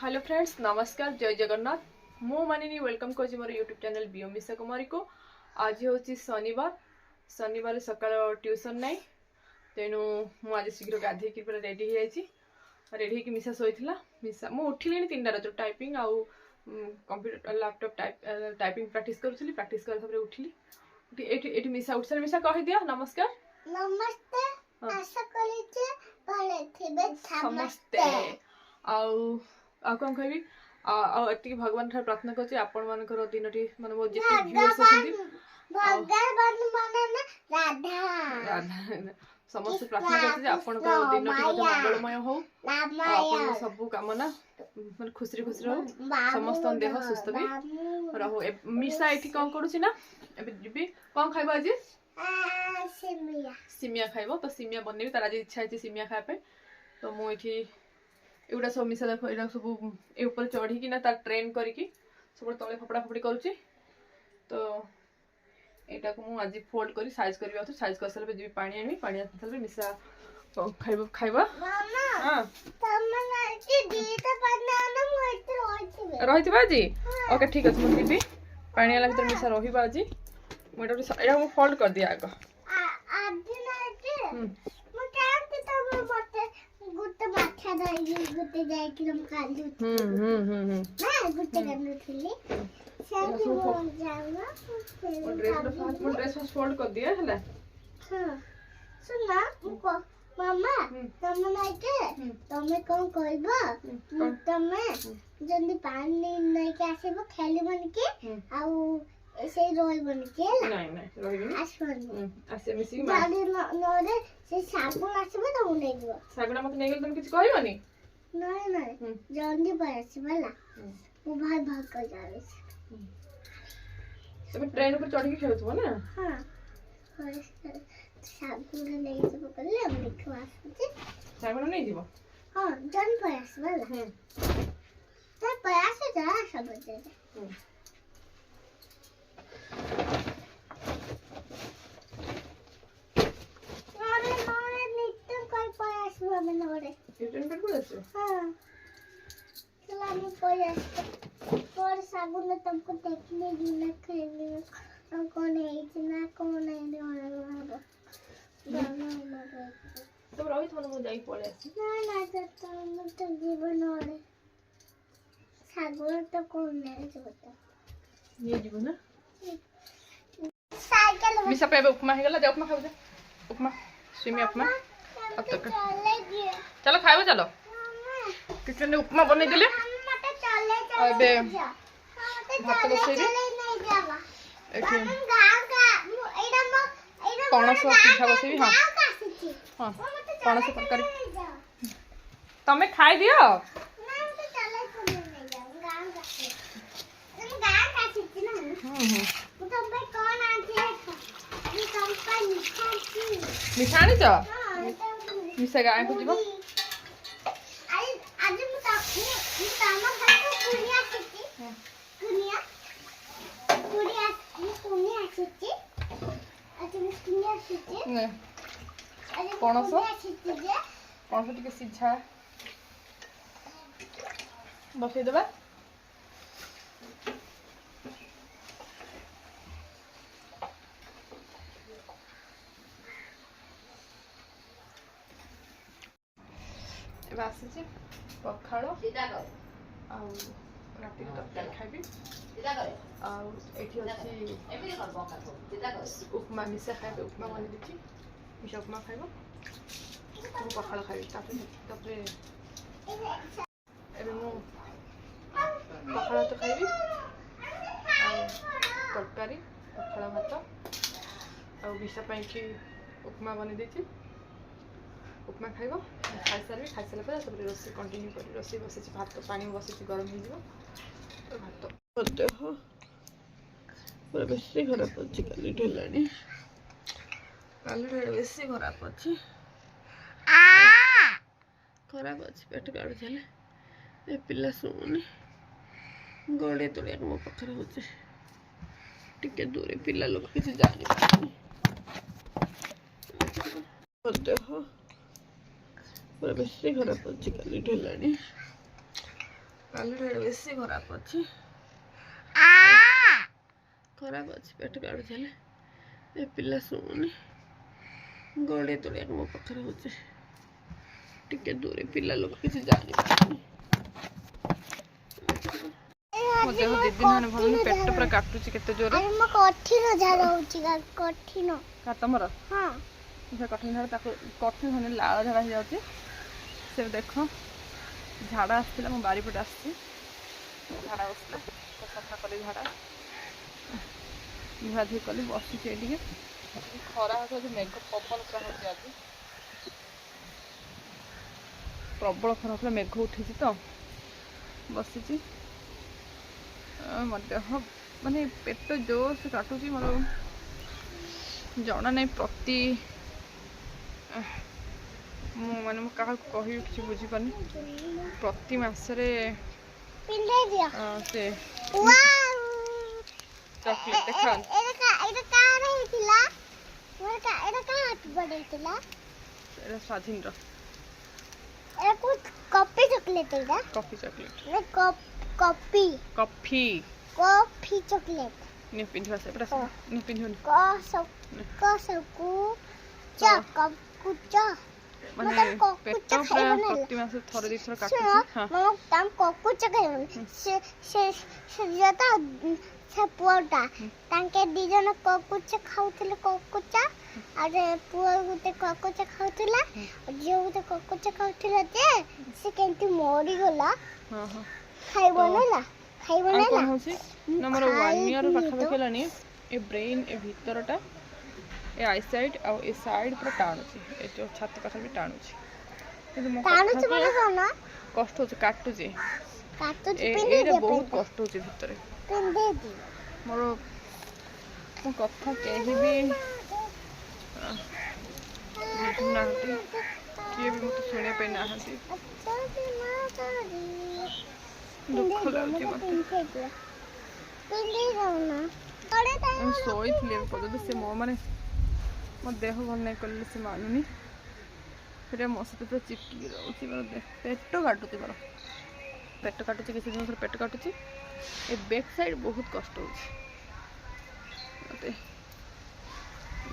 Hello friends नमस्कार जय जगन्नाथ मो मानिनी वेलकम कर मोर यूट्यूब चैनल बियोमिशा कुमारी को। आज हूँ शनिवार सकाल ट्यूशन नाई तेणु मुझे शीघ्र गाधे पूरा रेडी रेडी होगी मिशा शोला मिशा मुझे उठिली 3टार जो टाइपिंग आउ कंप्यूटर लैपटॉप टाइपिंग प्रैक्टिस करूँ प्रैक्टिस कर उठिली ये मिशा उठ सारे मिशा कह दिया नमस्कार नमस्ते आशा करिचे भले थिबे समस्ते आउ कौन कहबी आती भगवान ठार प्रार्थना करछि आपण मानकर दिनटी माने मो जेति व्यूअर्स अछंती भगवान माने ना राधा राधा समस्त प्रार्थना करछि आपण को दिनटी मध्ये मंगलमय हो आपण सब कामना माने खुशी हो समस्त देह सुस्थ भी रहो। मिसा एठी कोन करूछि ना एबे जिबी कोन खाइबो आज सिमिया खाइबो तो सिमिया बनेबी तार आज इच्छा है सिमिया खाया पे तो मु एठी एगुड़ा सब मिशा देख यहाँ सब ऊपर चढ़ी ना तार ट्रेन करके सब तले फपड़ा फपड़ी करुच्ची तो यहाँ को मुझे फोल्ड कर साइज कर साइज कर सारे जी पानी आनी पानी आस सारे मिशा खाइबा खाइबा रही आज ओके ठीक अच्छे मुझे जी पानी आला भर मिशा रही आज मुझे फोल्ड कर दिया आग गुट्टे माछा दाई गुट्टे जाई कि हम कालू हां गुट्टे करनु थिली सेठी बोल जाऊ ना ड्रेस फोल्ड कर दिया हला हां सुना को मामा तमे नाइके तमे कोन कहबा तमे जल्दी पानी नै के आसेबो खेली बन के आउ ऐसे रोई बन के नहीं रोई बन आसवन आसे मिसी गाड़ी नरे से साबुन आसीबे त उनै दियो साबुन मत नै गेल तुम किछ कहबनी नहीं जल्दी पर आसीबला वो भाई भाग कर जावे तुम ट्रेन पर चढ़ के खेलथबो ना हां और साबुन नै सब करले हम देखो आसी साबुन नै दिबो हां जन पर आसीबला त प्रयास जा सब दे रिटर्न कर बोले से हां चला मैं पर साबुन तुमको देखने दिन खेलने हम कौन है इतना कौन है ने तो रोहित मन मु जाई पळे आसी ना तो जीवन और साबुन तो कौन है जो बता ये जीवन ना साइकिल मिसा पे उपमा हे गला जा उपमा खाऊ जा उपमा सिमी उपमा अब तक चलो खाइबो चलो किचन में उपमा बनै दिले अबे भात बसै रे एठी पणस पिठा बसै हां हां पणस तरकारी तमे खाइ दियो मिठानी च मिसा गाय को जीवो आज मु तामा भाई को कुनिया आसीची आज मु कुनिया आसीची ने पणस पणस टिके सिझा बसै देबा आसी पखाड़ राति तरकारी खाइबी उपमा मिशा खाए उपमा बन दी मिशा उपमा खाइब पखाड़ खाइबी पखाड़ तो खाइबी तरकारी पखाड़ भात आ मिशा उपमा बन दी उपमा खाइब खाई सारे खाई सारा पर रोसे कंटिन्यू कर रोसे बस भात पानी बस गरम हो भात देह पूरा बेस खराब अच्छे काली ढेलानी काली बेस खराब अच्छे खराब अच्छे पेट काढ़ुले ए पिला शुणी गड़े तोड़िया मो पाखे हो टे दूर पिला लोग किसी जानी देह पूरा बेस खराब अच्छे काली ढेलानी କାଲିଟା ବେଶୀ ଖରାପ ଅଛି ପେଟ କାଢୁଥିଲେ ଏ ପିଲା ଶୁଣୁନି ଗୋଡେ ତୋଳିବାକୁ ମୋ ପାଖରେ ହଉଛି ଟିକେ ଦୂରେ ପିଲା ଲୋକ କିଛି ଜାଣିପାରୁନି ମୋ ଦେହ ଦି ଦିନ ହେଲେ ଭଲ ନାହିଁ ପେଟ ପୁରା କାଟୁଛି କେତେ ଜୋରେ କଠିନ ଝାଳ ହଉଛି କଠିନ ତମର ହଁ ସେ କଠିନ ଝାଡା ତାକୁ କଠିନ ମାନେ ଲାଳ ଝାଡା ହେଇଯାଉଛି ସେ ଦେଖ ଝାଡା ଆସିଥିଲା ମୋ ବାରିପଟେ ଆସିଛି ଝାଡା ବସିଲା ସଫା କଲି ଝାଡା ଧୁଆଧୁଇ କଲି ବସିଛି ଏଇଠିକି ଖରା ହେଉଛି ମେଘ ପବନ ପୁରା ହେଉଛି ଆଜି ପ୍ରବଳ ଖରା ହେଉଥିଲା ମେଘ ଉଠିଛି ତ ବସିଛି ମୋ ଦେହ ମାନେ ପେଟ ଜୋରସେ କାଟୁଛି ମୋର ଜଣା ନାହିଁ ମୁଁ କାହାକୁ କହିବି କିଛି ବୁଝିପାରୁନି ପ୍ରତି ମାସରେ ସେ ଚକୋଲେଟ୍ ଦେଖ ସ୍ୱାଧୀନର coffee chocolate coffee chocolate coffee chocolate ପିନ୍ଧିବା ସେ ପିନ୍ଧିବନି ମାନେ ପେଟ ପୁରା ପ୍ରତି ମାସ ଥରେ ଦିଥର କାଟୁଛି ସେ ପୁଅଟା ତାଙ୍କେ ଦି ଜଣ କକୁଚ ଖାଉଥିଲେ କକୁଚ ଆଉ ପୁଅ ଗୋଟେ କକୁଚ ଖାଉଥିଲା ଝିଅ ଗୋଟେ କକୁଚ ଖାଉଥିଲା ଯେ ସେ କେମିତି ମରିଗଲା ଖାଇବ ନା ମୋର 1 ଇୟର ପାଖାପାଖି ହେଲାଣି ଏ ବ୍ରେନ୍ ଏ ଭିତରଟା ଏ ଆଇ ସାଇଡ୍ ଆଉ ଏ ସାଇଡ୍ ପୁରା ଟାଣୁଛି ଏ ଯୋଉ ଛାତି ପାଖରେ ବି ଟାଣୁଛି କିନ୍ତୁ ମୋ କଷ୍ଟ ହଉଛି କାଟୁଛି ଏଇଟା ବହୁତ କଷ୍ଟ ହଉଛି ଭିତରେ ମୋ କଥା କେହି ବି ବୁଝୁନାହାନ୍ତି କିଏ ବି ମୋତେ ଶୁଣିବା ପାଇଁ ନାହାନ୍ତି ଦୁଃଖ ଲାଗୁଛି ମୋତେ ମୁଁ ଶୋଇଥିଲି ପର୍ଯ୍ୟନ୍ତ ସେ ମୋ ଦେହ ଭଲ ନାହିଁ କଲେ ସେ ମାନୁନି ସେଟା ମୋ ସହିତ ପୁରା ଚିପକିକି ରହୁଛି ମୋର ପେଟ କାଟୁଛି କିଛି ଦିନ ଥରେ ପେଟ କାଟୁଛି ଏ ବ୍ୟାକ୍ ସାଇଡ୍ ବହୁତ କଷ୍ଟ ହେଉଛି ମୋତେ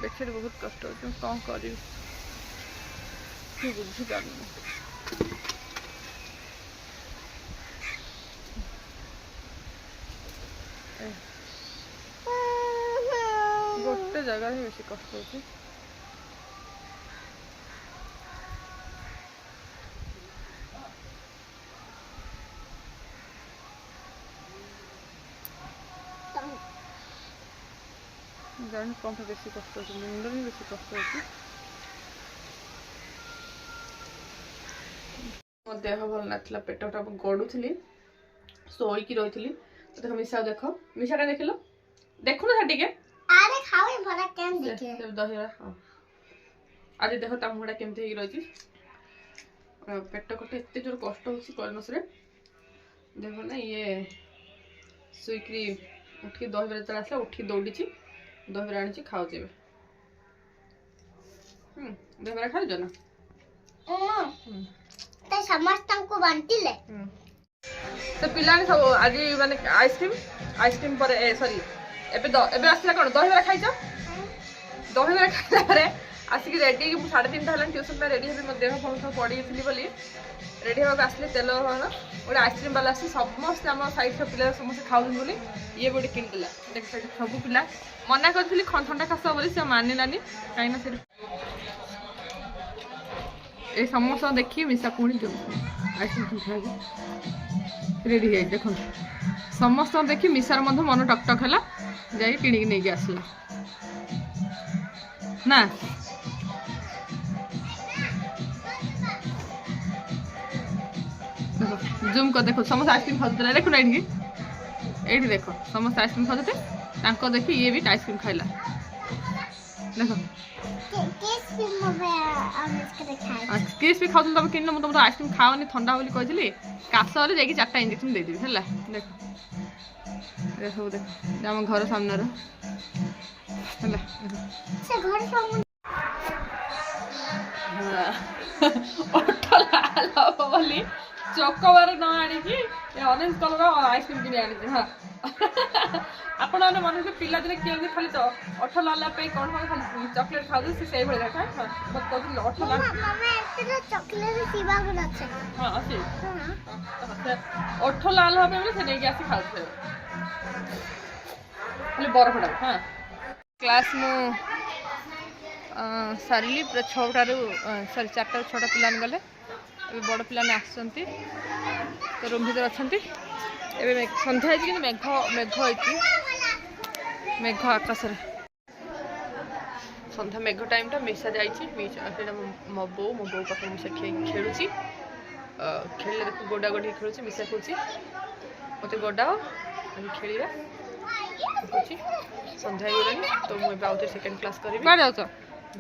ବ୍ୟାକ୍ ସାଇଡ୍ ବହୁତ କଷ୍ଟ ହେଉଛି ମୁଁ କ'ଣ କରିବି ମୁଁ ବୁଝିପାରୁନି ଗୋଟେ ଜାଗାରେ ବେଶୀ କଷ୍ଟ ହେଉଛି ଜାଣି କ'ଣ ବେଶୀ କଷ୍ଟ ହେଉଛି ମୁଣ୍ଡରେ ବି ବେଶୀ କଷ୍ଟ ହେଉଛି ମୋ ଦେହ ଭଲ ନଥିଲା ପେଟଟା ଗଡ଼ୁଥିଲି ଶୋଇକି ରହିଥିଲି ଦେଖ ମିଶାଟା ଦେଖିଲ ଦେଖୁନ ସେ ଟିକେ ଦହିବରା ହଁ ଆଜି ଦେଖ ତା ମୁହଁଟା କେମିତି ହେଇକି ରହିଛି ପେଟ କଟେ ଏତେ ଜୋର କଷ୍ଟ ହେଉଛି କଲନସରେ ଦେଖ ନା ଇଏ ଶୋଇକିରି ଉଠିକି ଦହିବରା ଯେତେବେଳେ ଆସିଲା ଉଠିକି ଦୌଡ଼ିଛି ଦହିବରା ଆଣିଛି ଖାଉଛି ଏବେ ଦହିବରା ଖାଉଛ ନା ସମସ୍ତଙ୍କୁ ବାଣ୍ଟିଲେ ସେ ପିଲାମାନେ ସବୁ ଆଜି ମାନେ ଆଇସ୍କ୍ରିମ୍ ପରେ ସରି ଏବେ ଆସିଲା କ'ଣ ଦହିବରା ଖାଇଛ ଦହିବରା ଖାଇଲା ପରେ ଆସିକି ରେଡ଼ି ହେଇକି ମୁଁ 3:30 ହେଲାଣି ଟ୍ୟୁସନ୍ ପାଇଁ ରେଡ଼ି ହେବି ମୋ ଦେହ ଫଳ ସବୁ ପଡ଼ିଯାଇଥିଲି ବୋଲି ରେଡ଼ି ହେବାକୁ ଆସିଲେ ତେଲ ଗୋଟେ ଆଇସ୍କ୍ରିମ୍ ବାଲା ଆସି ସମସ୍ତେ ଆମ ସାଇଡ଼୍ର ପିଲା ସମସ୍ତେ ଖାଉଛନ୍ତି ବୋଲି ଇଏ ଗୋଟେ କିଣିଦେଲା ଦେଖ ସେଠି ସବୁ ପିଲା ମନା କରିଥିଲି ଥଣ୍ଡା କାଶ ବୋଲି ସେ ମାନିଲାନି କାହିଁକିନା ସେଠି ଏ ସମସ୍ତଙ୍କୁ ଦେଖି ମିଶା ପୁଣି ଆଇସ୍କ୍ରିମ୍ ଖାଇକି ରେଡ଼ି ହେଇଯାଇଛି ଦେଖନ୍ତୁ ସମସ୍ତଙ୍କୁ ଦେଖି ମିଶାର ମଧ୍ୟ ମନ ଟକଟକ ହେଲା ଯାଇ କିଣିକି ନେଇକି ଆସିଲା ନା ଜୁମ୍ କରି ଦେଖ ସମସ୍ତେ ଆଇସ୍କ୍ରିମ୍ ଖାଉଥିଲେ ଦେଖୁନ ଏଇଠି ଦେଖ ସମସ୍ତେ ଆଇସ୍କ୍ରିମ୍ ଖାଉଥିଲେ ତାଙ୍କ ଦେଖି ଇଏ ବି ଆଇସ୍କ୍ରିମ୍ ଖାଇଲା ଦେଖ କିସ୍ ବି ଖାଉଥିଲି ତମେ କିଣିଲ ମୁଁ ତମର ଆଇସ୍କ୍ରିମ୍ ଖାଅନି ଥଣ୍ଡା ବୋଲି କହିଥିଲି କାଶ ହେଲେ ଯାଇକି 4ଟା ଇଞ୍ଜେକ୍ସନ୍ ଦେଇଦେବି ହେଲା ଦେଖ ସବୁ ଦେଖ ଆମ ଘର ସାମ୍ନାର ହେଲା ଅଟୋ ଲାଲ ହବ ବୋଲି ଚକୋବାର ନ ଆଣିକି ଅରେଞ୍ଜ କଲର ଆଇସ୍କ୍ରିମ୍ କିଣି ଆଣିଛି ହଁ ଆପଣମାନେ ମନେ ପିଲାଦିନେ କେମିତି ଖାଲି ଅଠ ଲାଲ ପାଇଁ କ'ଣ କ'ଣ ଖାଲି ଚକୋଲେଟ୍ ଖାଉଛନ୍ତି ସେ ସେଇଭଳି ଦେଖା ମୋତେ କହୁଥିଲି ଅଠ ଲାଲ ହଁ ଅଛି ଅଠ ଲାଲ ହବ ବୋଲି ସେ ନେଇକି ଆସି ଖାଉଥିଲେ ଖାଲି ବରଫଟା ହଁ କ୍ଲାସ୍ ମୁଁ ସାରିଲି ପୁରା 6ଟାରୁ ସରି 4ଟାରୁ 6ଟା ପିଲାମାନେ ଗଲେ ଏବେ ବଡ଼ ପିଲାମାନେ ଆସୁଛନ୍ତି ତ ରୁମ୍ ଭିତରେ ଅଛନ୍ତି ଏବେ ସନ୍ଧ୍ୟା ହେଇଛି କିନ୍ତୁ ମେଘ ହେଇଛି ମେଘ ଆକାଶରେ ସନ୍ଧ୍ୟା ମେଘ ଟାଇମ୍ଟା ମିଶା ଯାଇଛି ସେଇଟା ମୋ ବୋଉ ପାଖରେ ମିଶା ଖେଳୁଛି ଖେଳିଲେ ଦେଖୁ ଗୋଡ଼ା ଗୋଡ଼ି ଖେଳୁଛି ମିଶା ଖେଳୁଛି ମୋତେ ଗୋଡ଼ାଅ ଆମେ ଖେଳିବା ଦେଖୁଛି ସନ୍ଧ୍ୟା ହେଇଗଲାଣି ତ ମୁଁ ଏବେ ଆଉଥରେ ସେକେଣ୍ଡ କ୍ଲାସ୍ କରିବି ଯାଉଛ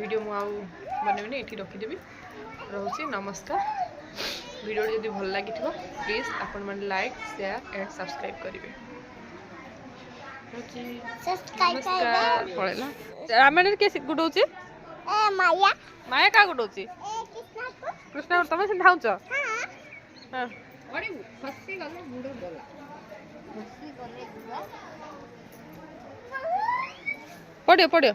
ভিডিও ମୁଁ ଆଉ ବନେଇବିନି ଏଠି ରଖିଦେବି ରହୁଛି ନମସ୍କାର ଭିଡ଼ିଓଟି ଯଦି ଭଲ ଲାଗିଥିବ ପ୍ଲିଜ୍ ଆପଣମାନେ ଲାଇକ୍ ସେୟାର ଆଣ୍ଡ ସବସ୍କ୍ରାଇବ୍ କରିବେ ପଳେଇଲା ରାମାୟଣରେ କିଏ ଗୁଡ଼ଉଛି ମାୟା କାହା ଗୁଡ଼ଉଛି କୃଷ୍ଣ ତମେ ସେମିତି ଧାଉଛ ପଡ଼ିବ